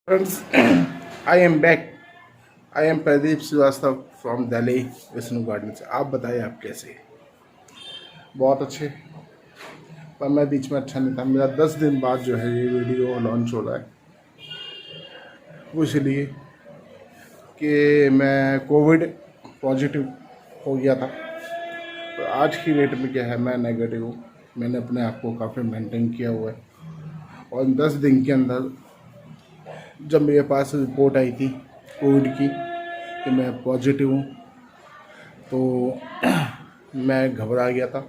Friends, I am back. I am Pradeep Srivastava from Delhi Vishnu Garden से। आप बताइए आप कैसे हैं? बहुत अच्छे। पर मैं बीच में अच्छा नहीं था। मेरा 10 दिन बाद जो है ये वीडियो लॉन्च हो रहा है, वो इसलिए कि मैं कोविड पॉजिटिव हो गया था। तो आज की डेट में क्या है, मैं नेगेटिव हूँ। मैंने अपने आप को काफ़ी मेंटेन किया हुआ है। और 10 दिन के अंदर जब मेरे पास रिपोर्ट आई थी कोविड की कि मैं पॉजिटिव हूँ, तो मैं घबरा गया था।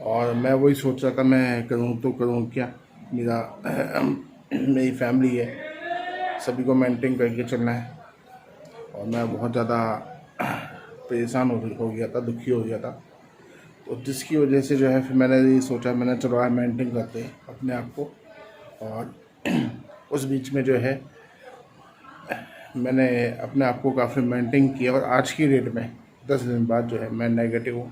और मैं वही सोच रहा था मैं करूँ तो करूँ क्या। मेरा मेरी फैमिली है, सभी को मेंटेन करके चलना है। और मैं बहुत ज़्यादा परेशान हो गया था, दुखी हो गया था। तो जिसकी वजह से जो है फिर मैंने ये सोचा, मैंने चलो यार मेंटेन करते हैं अपने आप को। और उस बीच में जो है मैंने अपने आप को काफ़ी मेंटेन किया। और आज की डेट में 10 दिन बाद जो है मैं नेगेटिव हूँ।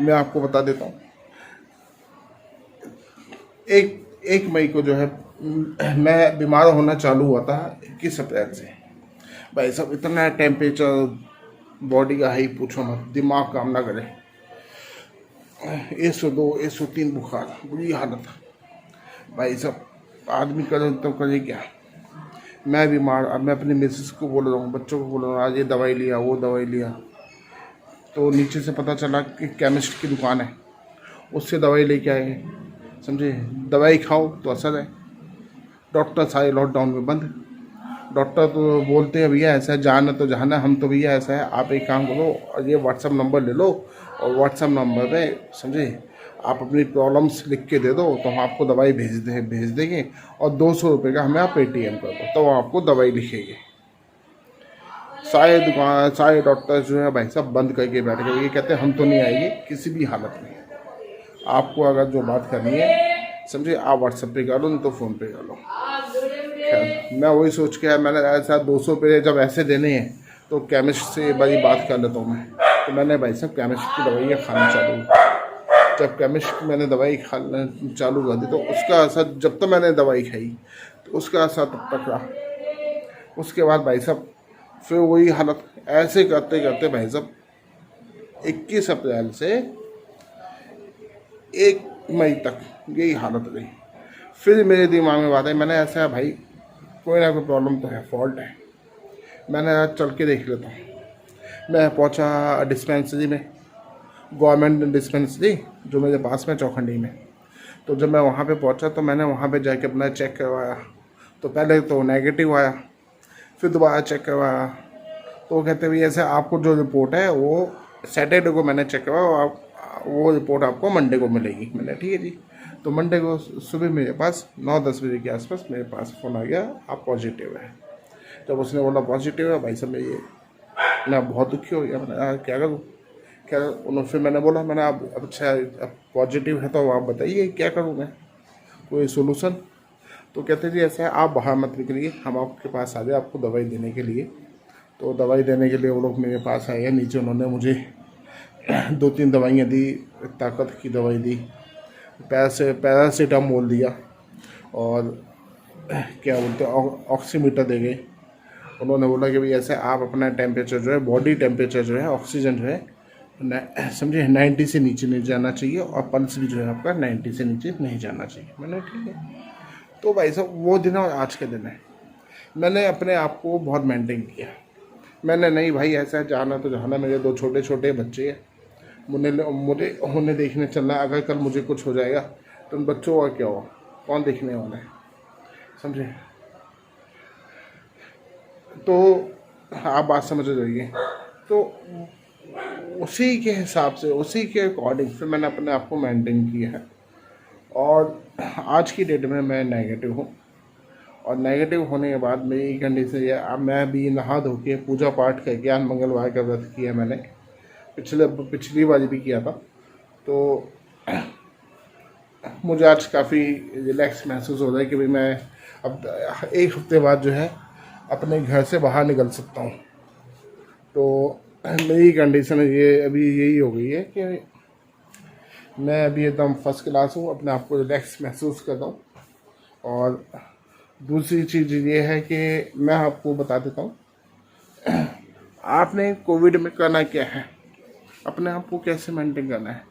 मैं आपको बता देता हूँ, एक एक मई को जो है मैं बीमार होना चालू हुआ था 21 अप्रैल से। भाई साहब इतना टेम्परेचर बॉडी का हाई पूछो मत, दिमाग काम ना करे। 102 103 बुखार, बुरी हालत। भाई साहब आदमी करे तो करे क्या। मैं बीमार, अब मैं अपनी मिसेस को बोल रहा हूँ, बच्चों को बोल रहा हूँ आज ये दवाई लिया वो दवाई लिया। तो नीचे से पता चला कि केमिस्ट की दुकान है, उससे दवाई लेके आए। समझे, दवाई खाओ तो असर है। डॉक्टर सारे लॉकडाउन में बंद। डॉक्टर तो बोलते हैं भैया ऐसा है, जाना तो जाना, हम तो भैया ऐसा है, आप एक काम करो और ये व्हाट्सअप नंबर ले लो और व्हाट्सअप नंबर पे समझे आप अपनी प्रॉब्लम्स लिख के दे दो तो हम आपको दवाई भेज देंगे। और 200 रुपये का हमें आप पेटीएम कर दो तो वो आपको दवाई लिखेंगे। सारे दुकान सारे डॉक्टर जो है भाई साहब बंद करके बैठ गए। ये कहते हैं हम तो नहीं आएंगे किसी भी हालत में। आपको अगर जो बात करनी है समझे आप व्हाट्सएप पे कर लो, नहीं तो फ़ोन पे कर लो। खैर मैं वही सोच के मैंने ऐसा 200 पे जब ऐसे देने हैं तो केमिस्ट से बड़ी बात कर लेता हूँ मैं। तो मैंने भाई साहब केमिस्ट की दवाइयाँ खाना चालू की। जब केमिस्ट की मैंने दवाई खाना चालू कर दी तो उसका असर, जब तक मैंने दवाई खाई तो उसका असर तब तक रहा। उसके बाद भाई साहब फिर वही हालत। ऐसे करते करते भाई साहब 21 अप्रैल से 1 मई तक यही हालत रही। फिर मेरे दिमाग में बात आई, मैंने ऐसा है भाई कोई ना कोई प्रॉब्लम तो है, फॉल्ट है। मैंने आज चल के देख लेता हूँ। मैं पहुँचा डिस्पेंसरी में, गवर्नमेंट डिस्पेंसरी जो मेरे पास में चौखंडी में। तो जब मैं वहाँ पे पहुँचा तो मैंने वहाँ पे जाके अपना चेक करवाया। तो पहले तो नेगेटिव आया, फिर दोबारा चेक करवाया तो वो कहते भाई ऐसे आपको जो रिपोर्ट है वो सैटरडे को मैंने चेक करवाया और आप वो रिपोर्ट आपको मंडे को मिलेगी। मैंने ठीक है जी। तो मंडे को सुबह मेरे पास 9-10 बजे के आसपास मेरे पास फ़ोन आ गया, आप पॉजिटिव है। जब उसने बोला पॉजिटिव है भाई साहब मैं बहुत दुखी हो गया। मैंने क्या करूँ क्या। उन्होंने फिर मैंने बोला, मैंने आप अच्छा अब पॉजिटिव है तो आप बताइए क्या करूँ मैं, कोई सोलूशन। तो कहते जी ऐसा है आप बाहर मत निकलिए, हम आपके पास आ जाए आपको दवाई देने के लिए। तो दवाई देने के लिए वो लोग मेरे पास आए हैं नीचे। उन्होंने मुझे 2-3 दवाइयाँ दी, ताकत की दवाई दी, पैरासीटामोल दिया और क्या बोलते हैं ऑक्सीमीटर दे गए। उन्होंने बोला कि भाई ऐसे आप अपना टेम्परेचर जो है, बॉडी टेम्परेचर जो है, ऑक्सीजन जो है समझे 90 से नीचे नहीं जाना चाहिए और पल्स भी जो है आपका 90 से नीचे नहीं जाना चाहिए। मैंने ठीक है। तो भाई साहब वो दिन और आज के दिन है, मैंने अपने आप को बहुत मेंटेन किया। मैंने नहीं भाई ऐसा जाना तो जाना, मेरे 2 छोटे छोटे बच्चे हैं, मुझे उन्हें देखने चलना है। अगर कल मुझे कुछ हो जाएगा तो उन बच्चों का क्या हुआ, कौन देखने वाला है, समझे। तो आप बात समझ जाइए। तो उसी के हिसाब से, उसी के अकॉर्डिंग फिर मैंने अपने आप को मेंटेन किया है। और आज की डेट में मैं नेगेटिव हूँ। और नेगेटिव होने के बाद मेरी कंडीशन ये, अब मैं भी नहा धो के पूजा पाठ करके आज मंगलवार का व्रत किया मैंने, पिछली बार भी किया था। तो मुझे आज काफ़ी रिलैक्स महसूस हो रहा है कि भाई मैं अब 1 हफ्ते बाद जो है अपने घर से बाहर निकल सकता हूँ। तो मेरी कंडीशन ये अभी यही हो गई है कि मैं अभी एकदम फर्स्ट क्लास हूँ, अपने आप को रिलैक्स महसूस कर रहा हूँ। और दूसरी चीज़ ये है कि मैं आपको बता देता हूँ, आपने कोविड में करना क्या है, अपने आप को कैसे मेंटेन करना है।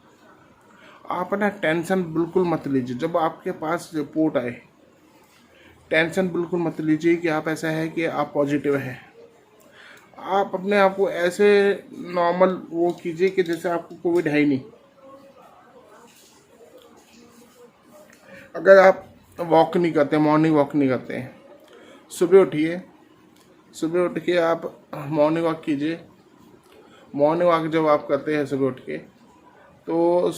आप ना टेंशन बिल्कुल मत लीजिए। जब आपके पास रिपोर्ट आए, टेंशन बिल्कुल मत लीजिए कि आप ऐसा है कि आप पॉजिटिव हैं। आप अपने आप को ऐसे नॉर्मल वो कीजिए कि जैसे आपको कोविड है ही नहीं। अगर आप वॉक नहीं करते, मॉर्निंग वॉक नहीं करते, सुबह उठिए, सुबह उठ के आप मॉर्निंग वॉक कीजिए। मॉर्निंग वॉक जब आप करते हैं सुबह उठ के, तो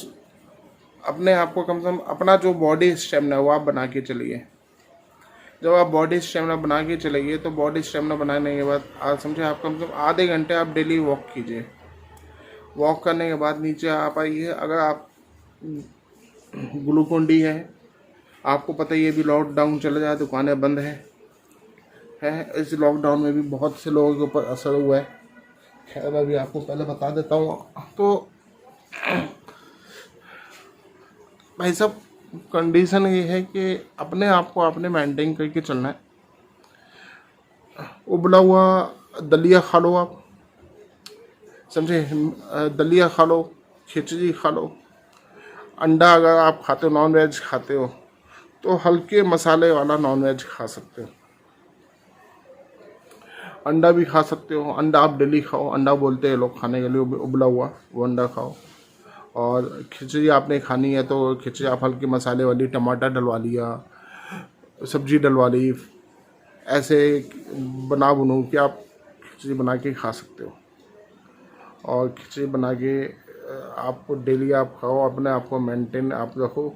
अपने आप को कम से कम अपना जो बॉडी स्टेमिना है वो आप बना के चलिए। जब आप बॉडी स्टेमिना बना के चलेंगे तो बॉडी स्टेमिना बनाने के बाद आप समझे, आप कम से कम आधे घंटे आप डेली वॉक कीजिए। वॉक करने के बाद नीचे आप आइए। अगर आप ग्लूकोन डी है, आपको पता ही है भी लॉकडाउन चला जाए, दुकानें बंद है। इस लॉकडाउन में भी बहुत से लोगों के ऊपर असर हुआ है। खैर मैं भी आपको पहले बता देता हूँ। तो भाई साहब, कंडीशन ये है कि अपने आप को आपने मेंटेन करके चलना है। उबला हुआ दलिया खा लो आप, समझे, दलिया खा लो, खिचड़ी खा लो। अंडा अगर आप खाते हो, नॉन वेज खाते हो, तो हल्के मसाले वाला नॉन वेज खा सकते हो। अंडा भी खा सकते हो। अंडा आप डेली खाओ। अंडा बोलते हैं लोग खाने के लिए, उबला हुआ वो अंडा खाओ। और खिचड़ी आपने खानी है तो खिचड़ी आप हल्के मसाले वाली, टमाटर डलवा लिया, सब्जी डलवा ली, ऐसे बना बनू के आप खिचड़ी बना के खा सकते हो। और खिचड़ी बना के आपको डेली आप खाओ, अपने आप को मेंटेन आप रखो।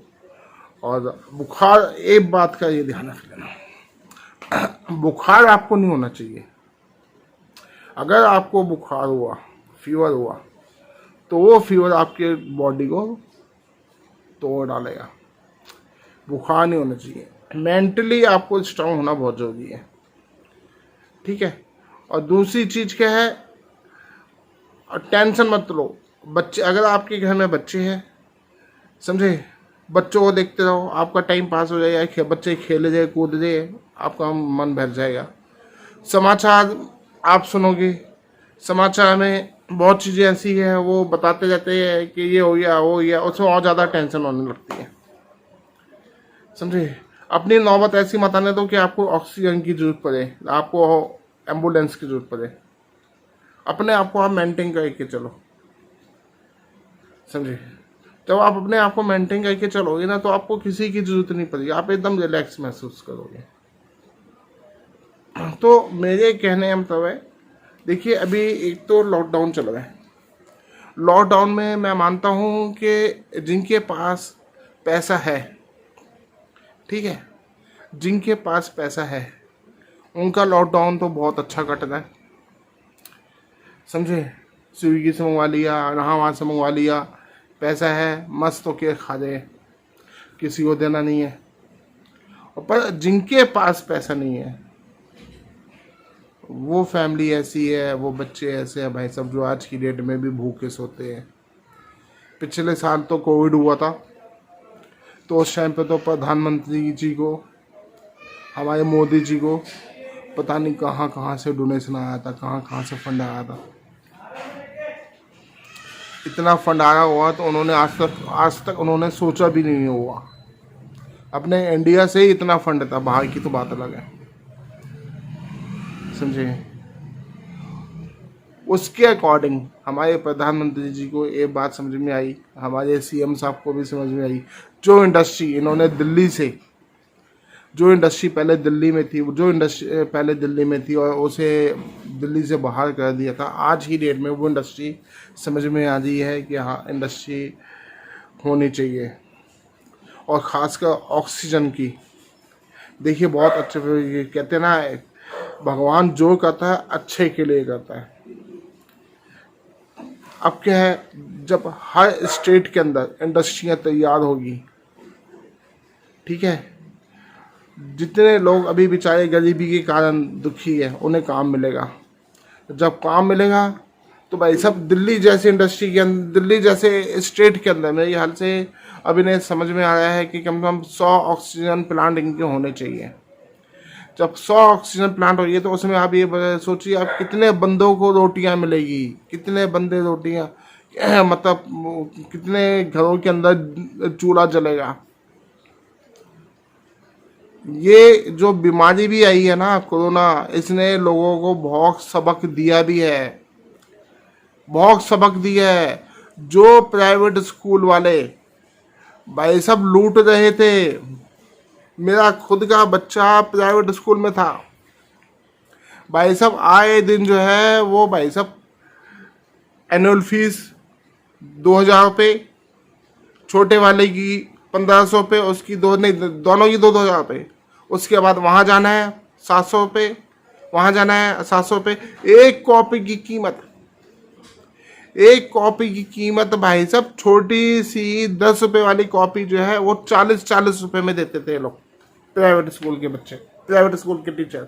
और बुखार, एक बात का ये ध्यान रख लेना, बुखार आपको नहीं होना चाहिए। अगर आपको बुखार हुआ, फीवर हुआ, तो वो फीवर आपके बॉडी को तोड़ डालेगा। बुखार नहीं होना चाहिए। मेंटली आपको स्ट्रांग होना बहुत ज़रूरी है, ठीक है। और दूसरी चीज़ क्या है, टेंशन मत लो। बच्चे, अगर आपके घर में बच्चे हैं, समझे, बच्चों को देखते रहो, आपका टाइम पास हो जाएगा। बच्चे खेले जाए, कूद जाए, आपका मन भर जाएगा। समाचार आप सुनोगे, समाचार में बहुत चीज़ें ऐसी हैं, वो बताते रहते हैं कि ये हो गया, वो हो गया, उसमें और ज़्यादा टेंशन होने लगती है, समझे। अपनी नौबत ऐसी मत आने दो कि आपको ऑक्सीजन की जरूरत पड़े, आपको एम्बुलेंस की जरूरत पड़े। अपने आप को आप मेंटेन करके चलो, समझे। जब आप अपने आप को मेंटेन करके चलोगे ना, तो आपको किसी की जरूरत नहीं पड़ेगी, आप एकदम रिलैक्स महसूस करोगे। तो मेरे कहने का मतलब है, देखिए अभी एक तो लॉकडाउन चल रहा है। लॉकडाउन में मैं मानता हूँ कि जिनके पास पैसा है, ठीक है, जिनके पास पैसा है उनका लॉकडाउन तो बहुत अच्छा कट रहा है, समझे। स्विगी से मंगवा लिया, यहाँ वहाँ से मंगवा लिया, पैसा है, मस्त होके खा जाए, किसी को देना नहीं है। और पर जिनके पास पैसा नहीं है, वो फैमिली ऐसी है, वो बच्चे ऐसे हैं भाई सब, जो आज की डेट में भी भूखे सोते हैं। पिछले साल तो कोविड हुआ था, तो उस टाइम पे तो प्रधानमंत्री जी को, हमारे मोदी जी को पता नहीं कहाँ कहाँ से डोनेशन आया था, कहाँ कहाँ से फंड आया था। इतना फंड आया हुआ तो उन्होंने आज तक उन्होंने सोचा भी नहीं हुआ। अपने इंडिया से ही इतना फंड था, बाहर की तो बात अलग है, समझे। उसके अकॉर्डिंग हमारे प्रधानमंत्री जी को ये बात समझ में आई, हमारे सीएम साहब को भी समझ में आई। जो इंडस्ट्री इन्होंने दिल्ली से, जो इंडस्ट्री पहले दिल्ली में थी, जो इंडस्ट्री पहले दिल्ली में थी और उसे दिल्ली से बाहर कर दिया था, आज की डेट में वो इंडस्ट्री समझ में आ रही है कि हाँ इंडस्ट्री होनी चाहिए। और ख़ासकर ऑक्सीजन की, देखिए बहुत अच्छे, कहते हैं ना, भगवान जो करता है अच्छे के लिए करता है। अब क्या है, जब हर स्टेट के अंदर इंडस्ट्रियाँ तैयार होगी, ठीक है, जितने लोग अभी बेचारे गरीबी के कारण दुखी है, उन्हें काम मिलेगा। जब काम मिलेगा तो भाई साहब दिल्ली जैसे इंडस्ट्री के अंदर, दिल्ली जैसे स्टेट के अंदर मेरे ख्याल से अभी ने समझ में आया है कि कम से कम 100 ऑक्सीजन प्लांट इनके होने चाहिए। जब 100 ऑक्सीजन प्लांट होगी तो उसमें आप ये सोचिए आप कितने बंदों को रोटियां मिलेगी, कितने बंदे रोटियां मतलब कितने घरों के अंदर चूल्हा जलेगा। ये जो बीमारी भी आई है ना कोरोना, इसने लोगों को बहुत सबक दिया भी है, बहुत सबक दिया है। जो प्राइवेट स्कूल वाले भाई सब लूट रहे थे, मेरा खुद का बच्चा प्राइवेट स्कूल में था भाई साहब, आए दिन जो है वो भाई साहब एनुअल फीस 2,000 रुपये, छोटे वाले की 1,500 रुपये, उसकी दो नहीं दोनों की 2,000 रुपये। उसके बाद वहाँ जाना है 700 रुपये, वहाँ जाना है 700 रुपये। एक कॉपी की कीमत, एक कॉपी की कीमत भाई साहब छोटी सी 10 रुपये वाली कॉपी जो है वो 40-40 रुपये में देते थे लोग, प्राइवेट स्कूल के बच्चे, प्राइवेट स्कूल के टीचर,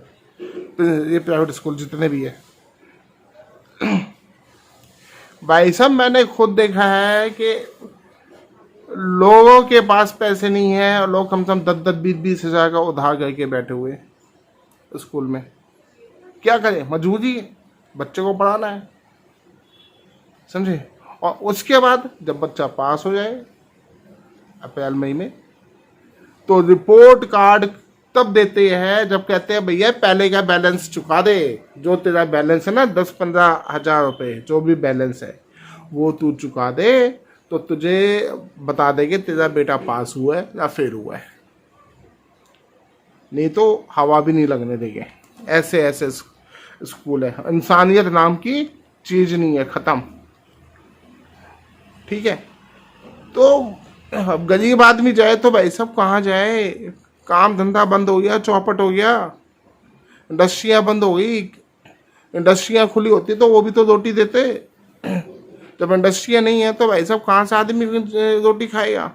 ये प्राइवेट स्कूल जितने भी है भाई साहब। मैंने खुद देखा है कि लोगों के पास पैसे नहीं है और लोग कम से कम 10-10, 20-20 हज़ार का उधार करके बैठे हुए स्कूल में। क्या करें, मजबूरी है, बच्चे को पढ़ाना है, समझे। और उसके बाद जब बच्चा पास हो जाए अप्रैल मई में, तो रिपोर्ट कार्ड तब देते हैं जब कहते हैं भैया पहले का बैलेंस चुका दे, जो तेरा बैलेंस है ना 10-15 हज़ार रुपये जो भी बैलेंस है वो तू चुका दे, तो तुझे बता देंगे तेरा बेटा पास हुआ है या फेल हुआ है, नहीं तो हवा भी नहीं लगने देंगे। ऐसे ऐसे स्कूल है, इंसानियत नाम की चीज नहीं है, खत्म। ठीक है, तो अब गरीब आदमी जाए तो भाई सब कहाँ जाए, काम धंधा बंद हो गया, चौपट हो गया, इंडस्ट्रियाँ बंद हो गई। इंडस्ट्रियाँ खुली होती तो वो भी तो रोटी देते, जब इंडस्ट्रियाँ नहीं है तो भाई साहब कहाँ से आदमी रोटी खाएगा।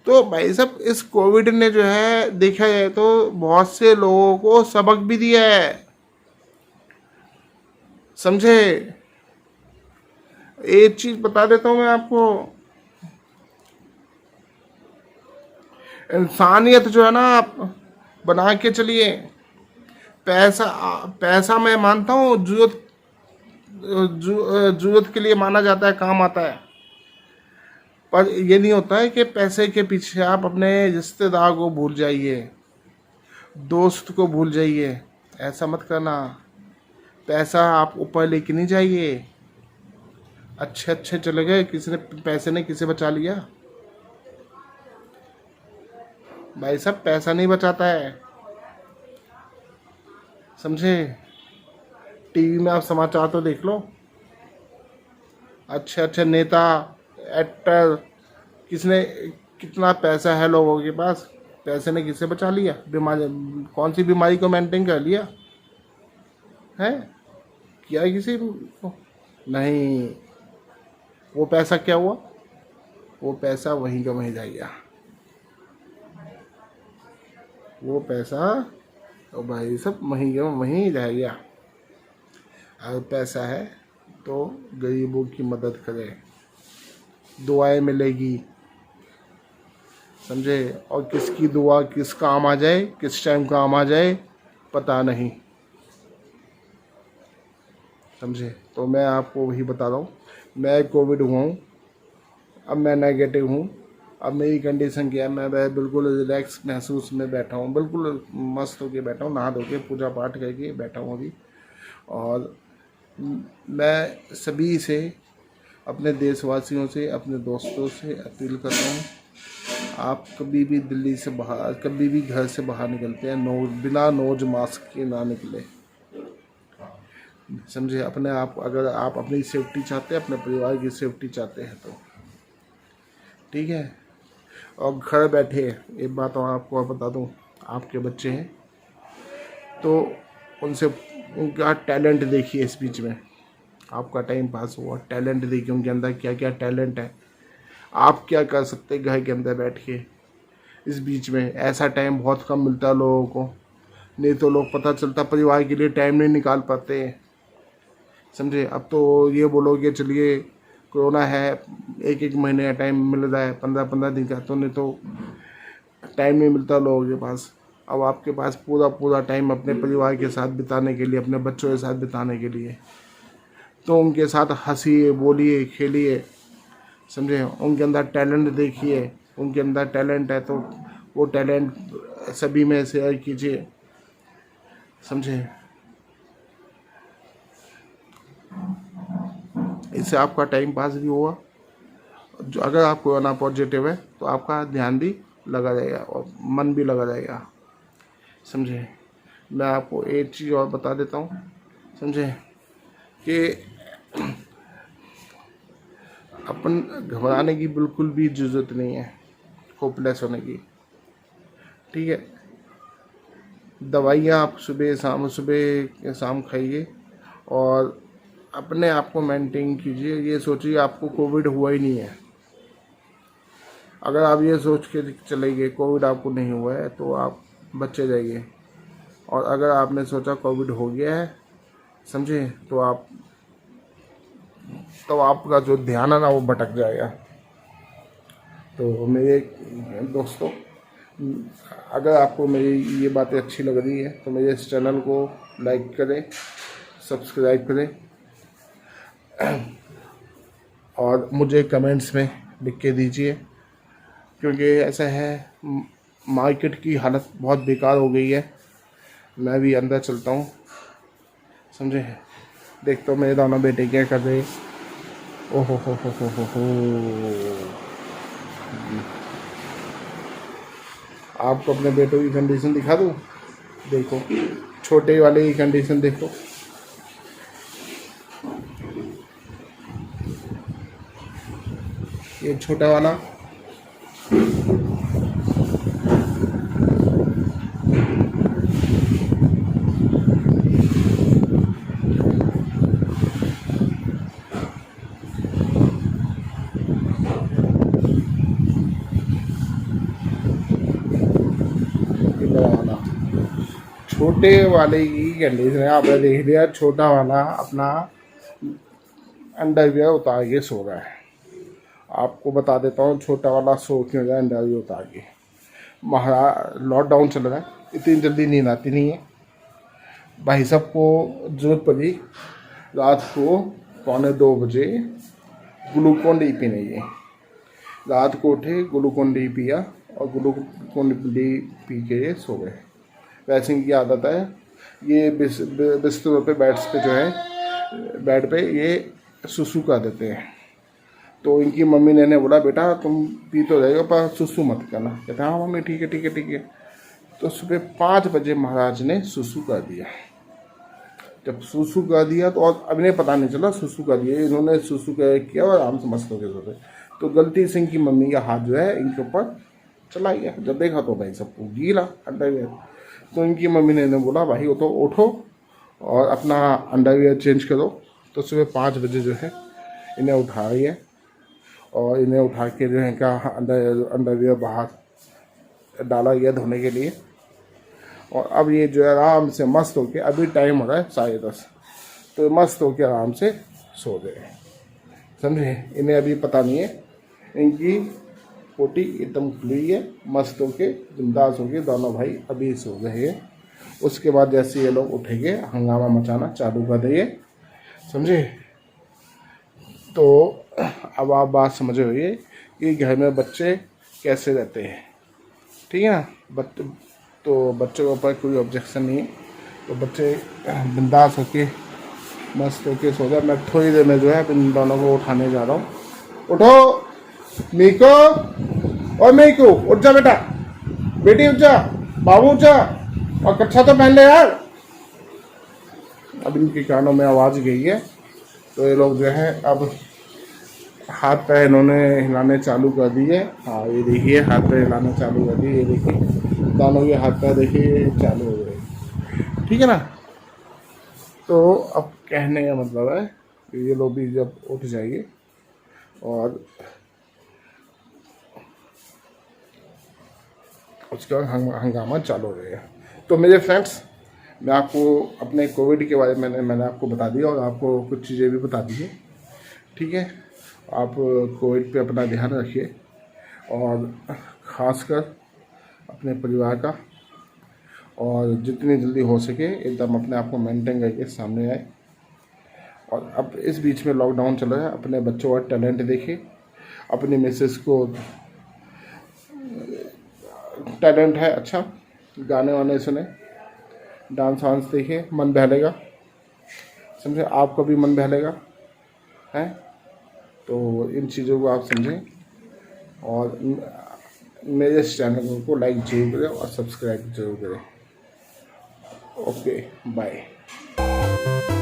तो भाई साहब इस कोविड ने जो है देखा जाए तो बहुत से लोगों को सबक भी दिया है, समझे। एक चीज बता देता हूं मैं आपको, इंसानियत जो है ना आप बना के चलिए। पैसा पैसा मैं मानता हूँ जरूरत के लिए माना जाता है, काम आता है, पर ये नहीं होता है कि पैसे के पीछे आप अपने रिश्तेदार को भूल जाइए, दोस्त को भूल जाइए। ऐसा मत करना, पैसा आप ऊपर लेके नहीं जाइए। अच्छे अच्छे चले गए, किसी ने पैसे ने किसे बचा लिया भाई साहब, पैसा नहीं बचाता है, समझे। टीवी में आप समाचार तो देख लो, अच्छे अच्छे नेता एक्टर, किसने कितना पैसा है लोगों के पास, पैसे ने किसे बचा लिया, बीमारी कौन सी बीमारी को मेंटेन कर लिया है, किया किसी को नहीं। वो पैसा क्या हुआ, वो पैसा वहीं का वहीं जाएगा, वो पैसा तो भाई सब वहीं का वहीं रह गया। अगर पैसा है तो गरीबों की मदद करें, दुआएं मिलेगी, समझे। और किसकी दुआ किस काम आ जाए, किस टाइम काम आ जाए पता नहीं, समझे। तो मैं आपको वही बता रहा हूँ, मैं कोविड हुआ हूँ, अब मैं नेगेटिव हूँ। अब मेरी कंडीशन क्या है, मैं बिल्कुल रिलैक्स महसूस में बैठा हूँ, बिल्कुल मस्त होके बैठा हूँ, नहा धो के पूजा पाठ करके बैठा हूँ अभी। और मैं सभी से, अपने देशवासियों से, अपने दोस्तों से अपील करता हूँ, आप कभी भी दिल्ली से बाहर, कभी भी घर से बाहर निकलते हैं बिना नोज मास्क के ना निकले, समझे। अपने आप, अगर आप अपनी सेफ्टी चाहते हैं, अपने परिवार की सेफ्टी चाहते हैं तो ठीक है। और घर बैठे एक बात और आपको और बता दूं, आपके बच्चे हैं तो उनसे उनका टैलेंट देखिए, इस बीच में आपका टाइम पास हुआ, टैलेंट देखिए उनके अंदर क्या क्या टैलेंट है, आप क्या कर सकते हैं घर के अंदर बैठ के। इस बीच में ऐसा टाइम बहुत कम मिलता है लोगों को, नहीं तो लोग पता चलता परिवार के लिए टाइम नहीं निकाल पाते, समझे। अब तो ये बोलो कि चलिए कोरोना है, एक एक महीने का टाइम मिल रहा है, 15-15 दिन का, तो नहीं तो टाइम नहीं मिलता लोगों के पास। अब आपके पास पूरा पूरा टाइम अपने परिवार के साथ बिताने के लिए, अपने बच्चों के साथ बिताने के लिए, तो उनके साथ हंसिए, बोलिए, खेलिए, समझे। उनके अंदर टैलेंट देखिए, उनके अंदर टैलेंट है तो वो टैलेंट सभी में शेयर कीजिए, समझे। इससे आपका टाइम पास भी होगा। जो अगर आप कोरोना पॉजिटिव है तो आपका ध्यान भी लगा रहेगा और मन भी लगा रहेगा, समझे। मैं आपको एक चीज़ और बता देता हूँ, समझे, कि अपन घबराने की बिल्कुल भी ज़रूरत नहीं है, होपलेस होने की, ठीक है। दवाइयाँ आप सुबह शाम खाइए और अपने आप को मेंटेन कीजिए। ये सोचिए आपको कोविड हुआ ही नहीं है। अगर आप ये सोच के चले गए कोविड आपको नहीं हुआ है तो आप बचे जाइए, और अगर आपने सोचा कोविड हो गया है, समझे, तो आपका जो ध्यान है ना वो भटक जाएगा। तो मेरे दोस्तों, अगर आपको मेरी ये बातें अच्छी लग रही है तो मेरे इस चैनल को लाइक करें, सब्सक्राइब करें और मुझे कमेंट्स में लिख के दीजिए, क्योंकि ऐसा है मार्केट की हालत बहुत बेकार हो गई है। मैं भी अंदर चलता हूँ, समझे। देखता हूँ मेरे दोनों बेटे क्या कर रहे हैं। ओहो हो। आपको अपने बेटों की कंडीशन दिखा दूँ? देखो, छोटे वाले की कंडीशन देखो, ये छोटा वाला छोटे वाले की कंडीशन है। आपने देख लिया, छोटा वाला अपना अंडरवियर उतार के सो रहा है। आपको बता देता हूँ छोटा वाला सो क्यों रहा है अंडरवियर उतार के। लॉकडाउन चल रहा है, इतनी जल्दी नींद आती नहीं है। भाई साहब को जरूरत पड़ी रात को 1:45 बजे ग्लूकोन डी पीने की। रात को उठे, ग्लूकोन डी पिया और ग्लूकोन डी पी के ये सो गए। वैसे इनकी आदत है, ये बिस्तरों पे बेड्स पे जो है, बेड पे ये सुसु कर देते हैं। तो इनकी मम्मी ने बोला, बेटा तुम पी तो रहे हो पर सुसु मत करना। कहते हाँ मम्मी ठीक है ठीक है ठीक है। तो सुबह 5 बजे महाराज ने सुसु कर दिया। जब सुसु कर दिया तो और अभी नहीं पता नहीं चला सुसु कर दिया, इन्होंने सुसु किया और आराम से मस्त हो गए। तो गलती से इनकी मम्मी का हाथ जो है इनके ऊपर चला गया। जब देखा तो भाई सबको गीला अंडरवियर। तो इनकी मम्मी ने बोला, भाई वो तो उठो और अपना अंडरवियर चेंज करो। तो सुबह 5 बजे जो है इन्हें उठा रही है और इन्हें उठा के जो है क्या अंडरवियर बाहर डाला गया धोने के लिए। और अब ये जो है आराम से मस्त होके, अभी टाइम हो रहा है 10:30, तो मस्त होके आराम से सो गए, समझे। इन्हें अभी पता नहीं है, इनकी पोटी एकदम खुली है, मस्त होके बिंदास होके दोनों भाई अभी सो गए हैं। उसके बाद जैसे ये लोग उठेंगे हंगामा मचाना चालू कर देंगे, समझे। तो अब आप बात समझ रही कि घर में बच्चे कैसे रहते हैं, ठीक है ना। तो बच्चों के ऊपर कोई ऑब्जेक्शन नहीं है, तो बच्चे बिंदास होके मस्त होके सो जाए। मैं थोड़ी देर में जो है इन दोनों को उठाने जा रहा हूँ। उठो मीको, और मीको उठ जा बेटा, बेटी उठ जा, बाबू उठ जा, और कच्छा तो पहन ले यार। अब इनके कानों में आवाज़ गई है, तो ये लोग जो है अब हाथ पैर इन्होंने हिलाने चालू कर दिए। हाँ ये देखिए हाथ पैर हिलाना चालू कर दिए, ये देखिए दोनों के हाथ पैर देखिए चालू हो गए, ठीक है ना। तो अब कहने का मतलब है कि ये लोग भी जब उठ जाइए और उसके बाद हंगामा चालू हो जाएगा। तो मेरे फ्रेंड्स, मैं आपको अपने कोविड के बारे में मैंने आपको बता दिया और आपको कुछ चीज़ें भी बता दी है, ठीक है। आप कोविड पे अपना ध्यान रखिए और ख़ासकर अपने परिवार का, और जितनी जल्दी हो सके एकदम अपने आप को मेंटेन करके सामने आए। और अब इस बीच में लॉकडाउन चल रहा है, अपने बच्चों का टैलेंट देखिए, अपनी मिसेस को टैलेंट है अच्छा, गाने वाने सुने, डांस वांस देखिए, मन बहलेगा, समझे, आपका भी मन बहलेगा है। तो इन चीज़ों को आप समझें और मेरे इस चैनल को लाइक जरूर करें और सब्सक्राइब जरूर करें। Okay, bye.